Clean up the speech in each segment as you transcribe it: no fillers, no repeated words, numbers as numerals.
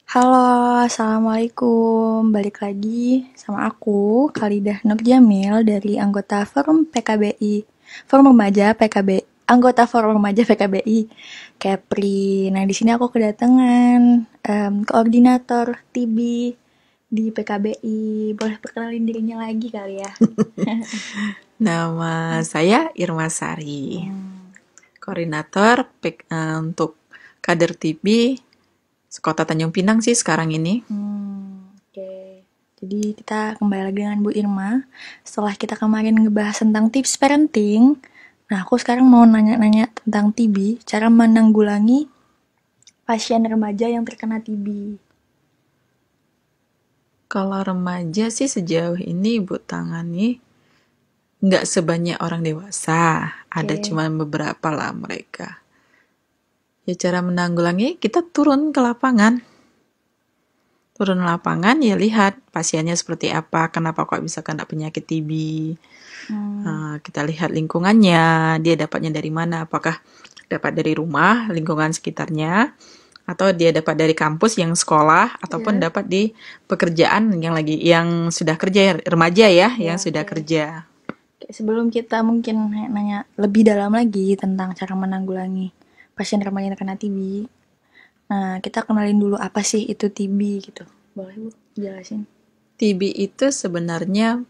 Halo, Assalamualaikum. Balik lagi sama aku, Khalidah Nur Jamil dari anggota Forum PKBI, Forum Remaja PKB, anggota Forum Remaja PKBI, Kepri. Nah, di sini aku kedatangan koordinator TB di PKBI. Boleh perkenalin dirinya lagi kali ya? Nama saya Irma Sari, koordinator untuk kader TB Kota Tanjung Pinang sih sekarang ini. Oke. Jadi kita kembali lagi dengan Bu Irma. Setelah kita kemarin ngebahas tentang tips parenting, nah aku sekarang mau nanya-nanya tentang TB, cara menanggulangi pasien remaja yang terkena TB. Kalau remaja sih sejauh ini Ibu tangani nggak sebanyak orang dewasa, ada Oke. cuma beberapa lah mereka. Ya cara menanggulangi kita turun ke lapangan. Turun lapangan ya lihat pasiennya seperti apa, kenapa kok bisa kena penyakit TB. Kita lihat lingkungannya, dia dapatnya dari mana, apakah dapat dari rumah, lingkungan sekitarnya, atau dia dapat dari kampus yang sekolah, ataupun Iya. dapat di pekerjaan yang sudah kerja, remaja ya, Iya, yang sudah oke. kerja. Oke, sebelum kita mungkin nanya lebih dalam lagi tentang cara menanggulangi pasien remaja yang terkena TB, nah kita kenalin dulu apa sih itu TB gitu. Boleh Bu jelasin? TB itu sebenarnya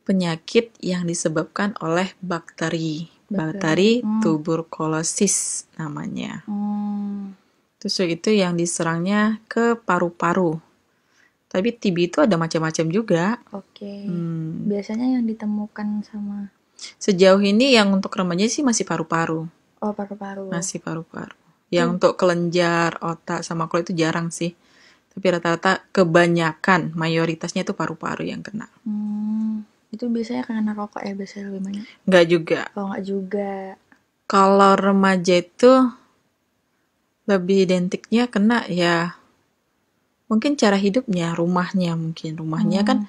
penyakit yang disebabkan oleh bakteri. Bakteri tuberkulosis namanya. Terus itu yang diserangnya ke paru-paru. Tapi TB itu ada macam-macam juga. Oke. Biasanya yang ditemukan sama Sejauh ini yang untuk remaja sih masih paru-paru. paru-paru. Masih paru-paru. Yang untuk kelenjar, otak, sama kulit itu jarang sih. Tapi rata-rata kebanyakan, mayoritasnya itu paru-paru yang kena. Itu biasanya karena rokok ya biasanya lebih banyak. Nggak juga. Kalau nggak juga. Kalau remaja itu lebih identiknya kena ya mungkin cara hidupnya, rumahnya mungkin. Rumahnya kan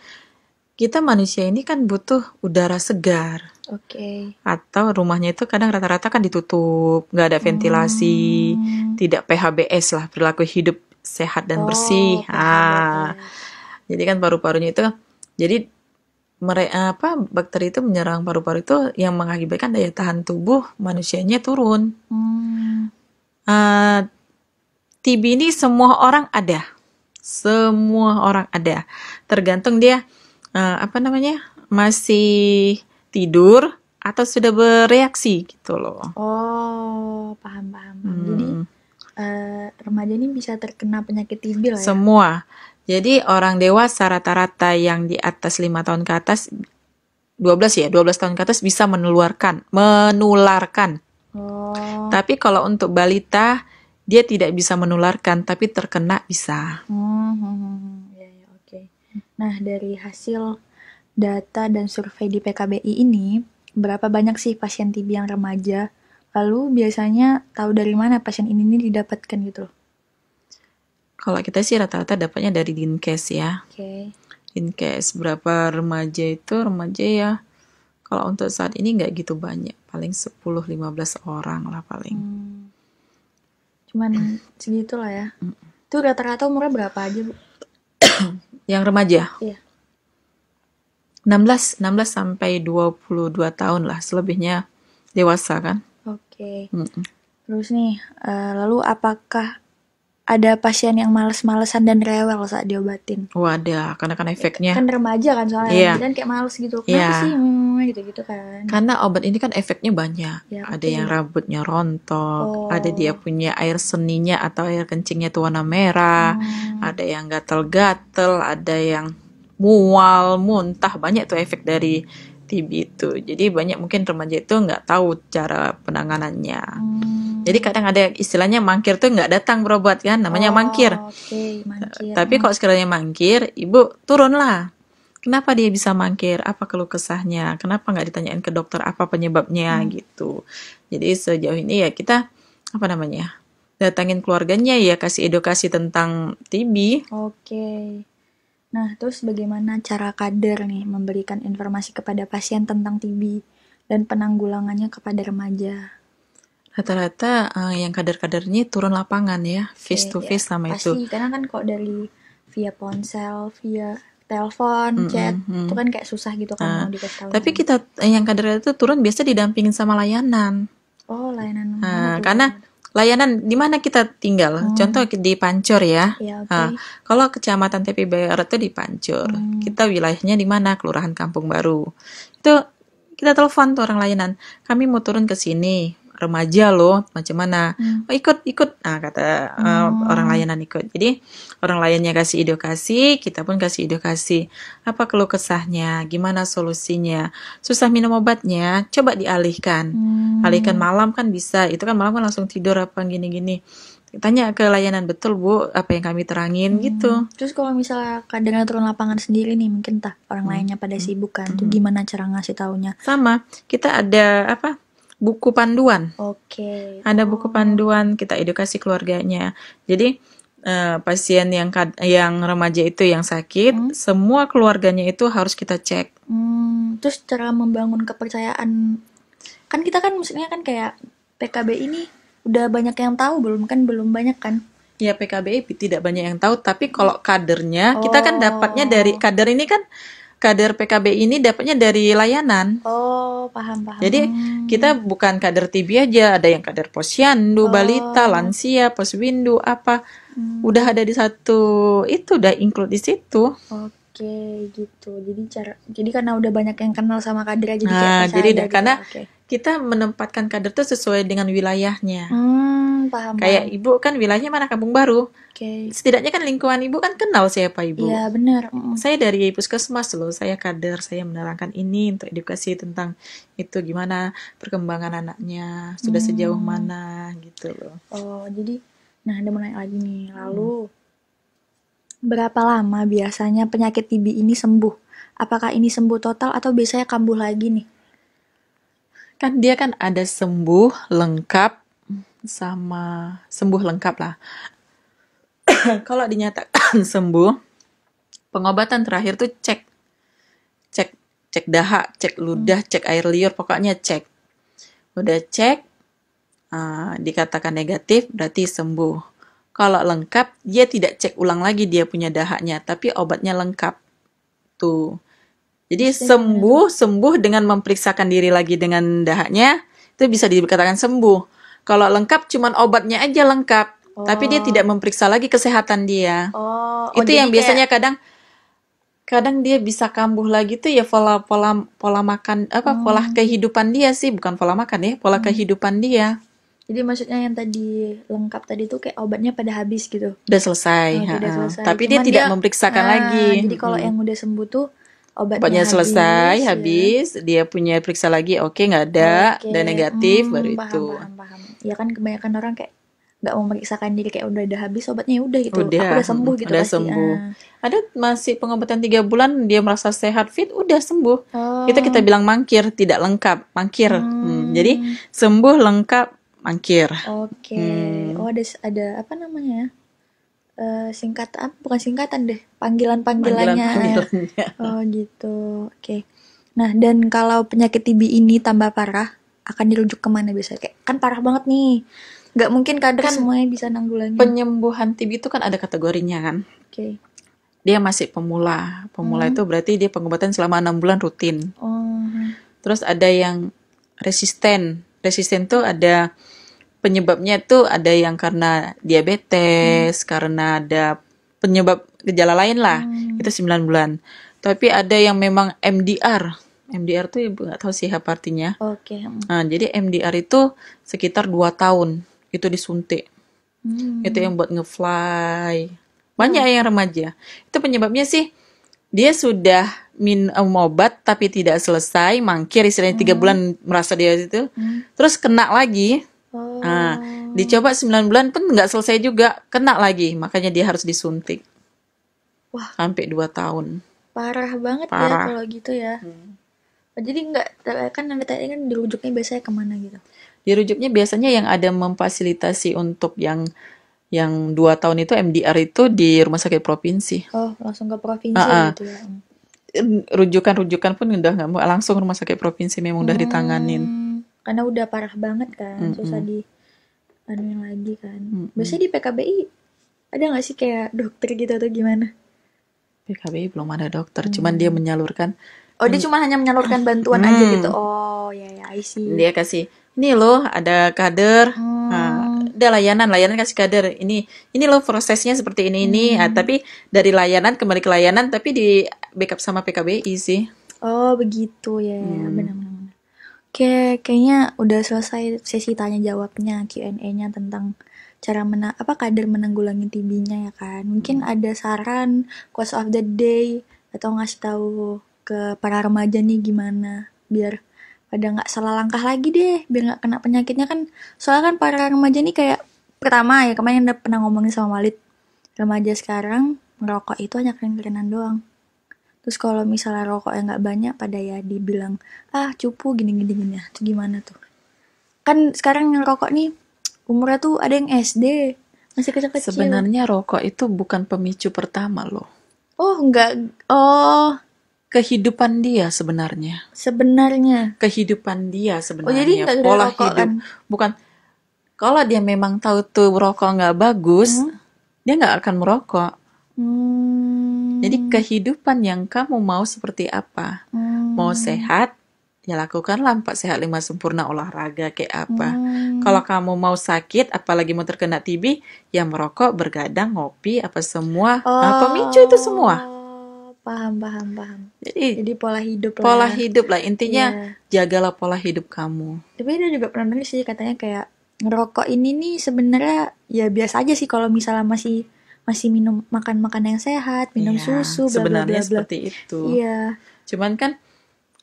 kita manusia ini kan butuh udara segar. Oke. Atau rumahnya itu kadang rata-rata kan ditutup, nggak ada ventilasi, tidak PHBS lah, perilaku hidup sehat dan bersih. Jadi kan paru-parunya itu, jadi bakteri itu menyerang paru-paru itu yang mengakibatkan daya tahan tubuh manusianya turun. TB ini semua orang ada, tergantung dia masih tidur atau sudah bereaksi gitu loh. Oh, paham. Jadi remaja ini bisa terkena penyakit TB lah ya. Semua. Jadi orang dewasa rata-rata yang di atas 5 tahun ke atas 12 tahun ke atas bisa menularkan. Tapi kalau untuk balita dia tidak bisa menularkan tapi terkena bisa. Ya, oke. Nah, dari hasil data dan survei di PKBI ini, berapa banyak sih pasien TB yang remaja? Lalu biasanya tahu dari mana pasien ini didapatkan gitu loh? Kalau kita sih rata-rata dapatnya dari Dinkes ya. Oke. Dinkes berapa remaja ya. Kalau untuk saat ini nggak gitu banyak, paling 10-15 orang lah paling. Cuman segitu lah ya. Itu rata-rata umurnya berapa aja, Bu? Yang remaja? Iya. 16 sampai 22 tahun lah, selebihnya dewasa kan. Oke. Terus nih, lalu apakah ada pasien yang males-malesan dan rewel saat diobatin? Ada, karena kan efeknya. Kan remaja kan soalnya, Iya. kan kayak males gitu. Kenapa sih? Gitu-gitu kan. Karena obat ini kan efeknya banyak. Ya, ada yang rambutnya rontok, ada dia punya air seninya atau air kencingnya tuh warna merah, ada yang gatel-gatel, ada yang mual, muntah, banyak tuh efek dari TB itu. Jadi banyak mungkin remaja itu nggak tahu cara penanganannya. Jadi kadang ada istilahnya mangkir tuh nggak datang berobat kan, namanya mangkir. Oke, mangkir. Tapi kalau sekiranya mangkir, ibu turunlah. Kenapa dia bisa mangkir? Apa keluh kesahnya? Kenapa nggak ditanyain ke dokter apa penyebabnya gitu? Jadi sejauh ini ya kita datangin keluarganya ya, kasih edukasi tentang TB. Oke. Nah, terus bagaimana cara kader nih memberikan informasi kepada pasien tentang TB dan penanggulangannya kepada remaja? Rata-rata yang kader-kadernya turun lapangan ya, face to Ya, face sama itu. pasti karena kan kok dari via ponsel, via telepon, chat, itu kan kayak susah gitu kan mau dikasih tahu. Tapi kita yang kader itu turun biasa didampingin sama layanan. Oh, layanan mana tuh? Karena layanan di mana kita tinggal, contoh di Pancur ya. Ya, oke. Kalau Kecamatan Tepi Barat itu di Pancur, kita wilayahnya di mana? Kelurahan Kampung Baru. Itu kita telepon tuh orang layanan, kami mau turun ke sini, remaja loh, macam mana? Oh, ikut. Nah, kata orang layanan ikut. Jadi orang layannya kasih edukasi, kita pun kasih edukasi. Apa keluh kesahnya? Gimana solusinya? Susah minum obatnya, coba dialihkan. Alihkan malam kan bisa. Itu kan malam kan langsung tidur apa gini-gini. Tanya ke layanan, betul Bu, apa yang kami terangin gitu. Terus kalau misalnya kadernya turun lapangan sendiri nih, mungkin orang lainnya pada sibuk kan, tuh gimana cara ngasih taunya? Sama, kita ada buku panduan. Oke. Ada buku panduan, kita edukasi keluarganya. Jadi pasien yang remaja itu yang sakit, semua keluarganya itu harus kita cek. Terus cara membangun kepercayaan, kan kita kan maksudnya kan kayak PKB ini udah banyak yang tahu belum banyak kan? Ya PKBI tidak banyak yang tahu, tapi kalau kadernya kita kan dapatnya dari kader ini kan, kader PKB ini dapatnya dari layanan. Oh, paham. Jadi kita bukan kader TB aja, ada yang kader posyandu, balita, lansia, poswindu, apa. Udah ada di satu, itu udah include di situ. Oke, gitu. Jadi karena udah banyak yang kenal sama kader, jadi kayak percaya gitu. Karena kita menempatkan kader itu sesuai dengan wilayahnya. Paham. Kayak ibu kan wilayahnya mana, Kampung Baru. Oke. Setidaknya kan lingkungan ibu kan kenal siapa ibu. Iya, benar. Saya dari puskesmas loh, saya kader, saya menerangkan ini untuk edukasi tentang itu gimana perkembangan anaknya, sudah sejauh mana gitu loh. Oh, jadi nah ada mau nanya lagi nih. Lalu berapa lama biasanya penyakit TB ini sembuh? Apakah ini sembuh total atau biasanya kambuh lagi nih? Kan dia kan ada sembuh lengkap sama sembuh lengkap lah. Kalau dinyatakan sembuh, pengobatan terakhir tuh cek dahak, cek ludah, cek air liur, pokoknya cek. Udah cek, dikatakan negatif, berarti sembuh. Kalau lengkap, dia tidak cek ulang lagi dia punya dahaknya, tapi obatnya lengkap. Tuh. Jadi sembuh dengan memeriksakan diri lagi dengan dahaknya, itu bisa dikatakan sembuh. Kalau lengkap, cuman obatnya aja lengkap. Tapi dia tidak memeriksa lagi kesehatan dia. Itu yang biasanya kadang dia bisa kambuh lagi tuh ya pola makan pola kehidupan dia sih, bukan pola makan ya, pola kehidupan dia. Jadi maksudnya yang tadi lengkap tadi tuh kayak obatnya pada habis gitu. Udah selesai. Tapi dia tidak memeriksakan lagi. Jadi kalau yang udah sembuh tuh obatnya selesai, habis, dia punya periksa lagi, oke, nggak ada, dan negatif, baru itu. Paham. Ya kan kebanyakan orang kayak nggak mau memeriksakan diri, kayak udah habis obatnya udah gitu. Aku Udah udah sembuh gitu udah pasti. sembuh. Ada masih pengobatan 3 bulan, dia merasa sehat, fit, udah sembuh. Itu kita bilang mangkir, tidak lengkap, mangkir. Jadi sembuh lengkap, mangkir. Oke. Oh, ada apa namanya? Singkatan, bukan singkatan deh, panggilannya. Oh gitu. Oke. Nah, dan kalau penyakit TB ini tambah parah, akan dirujuk kemana biasanya? Kayak kan parah banget nih, nggak mungkin kader semuanya bisa nanggulangi. Penyembuhan TB itu kan ada kategorinya kan. Oke. Dia masih pemula. Pemula itu berarti dia pengobatan selama 6 bulan rutin. Terus ada yang resisten. Resisten tuh ada penyebabnya itu ada yang karena diabetes, karena ada penyebab gejala lain lah, itu 9 bulan. Tapi ada yang memang MDR. MDR tuh ibu nggak tahu sih apa artinya. Oke. Nah, jadi MDR itu sekitar 2 tahun itu disuntik. Itu yang buat nge-fly. Banyak yang remaja. Itu penyebabnya sih dia sudah minum obat tapi tidak selesai, mangkir istilahnya 3 bulan merasa dia itu. Terus kena lagi. Nah, dicoba 9 bulan pun nggak selesai juga, kena lagi, makanya dia harus disuntik. Wah, sampai 2 tahun. Parah banget ya kalau gitu ya. Jadi nggak, kan Anda tadi kan dirujuknya biasanya kemana gitu? Dirujuknya biasanya yang ada memfasilitasi untuk yang 2 tahun itu MDR itu di rumah sakit provinsi. Oh, langsung ke provinsi gitu ya. Rujukan pun udah nggak mau, langsung rumah sakit provinsi memang udah ditanganin. Karena udah parah banget kan, susah di anuin lagi kan. Biasanya di PKBI ada nggak sih kayak dokter gitu atau gimana? PKBI belum ada dokter, cuman dia menyalurkan. Oh, dia cuma hanya menyalurkan bantuan aja gitu. Oh, ya ya, I see. Dia kasih, ini loh ada kader, ada layanan kasih kader. Ini loh prosesnya seperti ini. Tapi dari layanan kembali ke layanan, tapi di backup sama PKBI sih. Oh, begitu ya, benar-benar. Oke, kayaknya udah selesai sesi tanya jawabnya Q&A-nya tentang cara kader menanggulangi TB-nya ya kan. Mungkin ada saran quotes of the day atau ngasih tahu ke para remaja nih gimana biar pada nggak salah langkah lagi deh, biar nggak kena penyakitnya kan. Soalnya kan para remaja nih kayak pertama ya kemarin udah pernah ngomongin sama Walid, remaja sekarang merokok itu hanya keren-kerenan doang. Terus kalau misalnya rokoknya nggak banyak pada ya dibilang cupu gini itu gimana tuh? Kan sekarang yang rokok nih umurnya tuh ada yang SD, masih kecil-kecil. Sebenarnya rokok itu bukan pemicu pertama loh. Oh enggak, oh Kehidupan dia sebenarnya. Kehidupan dia sebenarnya. Oh jadi nggak ada pola rokok hidup. kan? Bukan. Kalau dia memang tahu tuh rokok nggak bagus, dia nggak akan merokok. Jadi kehidupan yang kamu mau seperti apa? Mau sehat, ya lakukanlah 4 sehat 5 sempurna, olahraga kayak apa. Kalau kamu mau sakit, apalagi mau terkena TB, ya merokok, bergadang, ngopi, apa semua. Pemicu itu semua. Paham. Jadi pola hidup lah. Pola hidup lah, intinya jagalah pola hidup kamu. Tapi dia juga pernah nulis sih katanya kayak ngerokok ini nih sebenarnya ya biasa aja sih kalau misalnya masih minum makan yang sehat, minum susu, bla bla sebenarnya bla. Seperti itu. Iya. Cuman kan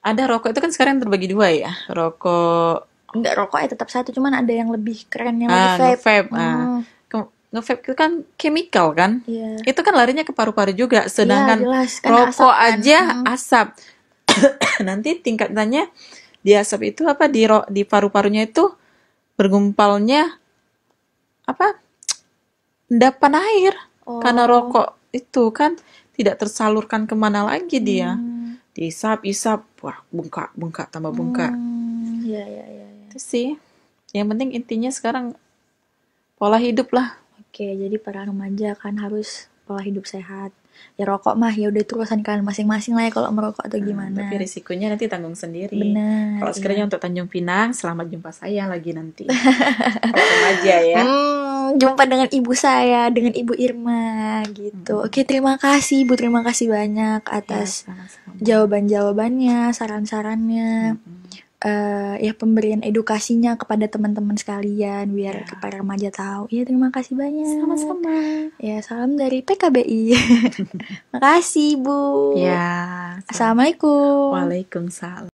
ada rokok itu kan sekarang terbagi 2 ya. Rokok enggak, rokok tetap satu, cuman ada yang lebih keren yang lebih vape. Nge-vape itu kan chemical kan? Iya. Itu kan larinya ke paru-paru juga. Sedangkan jelas, kan rokok asap kan. aja asap. Nanti tingkatannya di asap itu apa di paru-parunya itu bergumpalnya endapan air. Karena rokok itu kan tidak tersalurkan kemana lagi dia. Diisap-isap, wah bengkak tambah bengkak. Iya. Itu sih. Yang penting intinya sekarang pola hidup lah. Oke, jadi para remaja kan harus pola hidup sehat. Ya rokok mah ya udah urusan kalian masing-masing lah ya kalau merokok atau gimana. Tapi risikonya nanti tanggung sendiri. Benar. Kalau sekiranya untuk Tanjung Pinang, selamat jumpa saya lagi nanti. Kalau remaja ya. Jumpa dengan ibu saya, dengan Ibu Irma gitu. Oke, terima kasih Ibu, terima kasih banyak atas jawaban-jawabannya, saran-sarannya. Ya pemberian edukasinya kepada teman-teman sekalian biar para remaja tahu. Ya terima kasih banyak. Sama-sama. Ya salam dari PKBI. Makasih Bu. Ya. Assalamualaikum. Waalaikumsalam.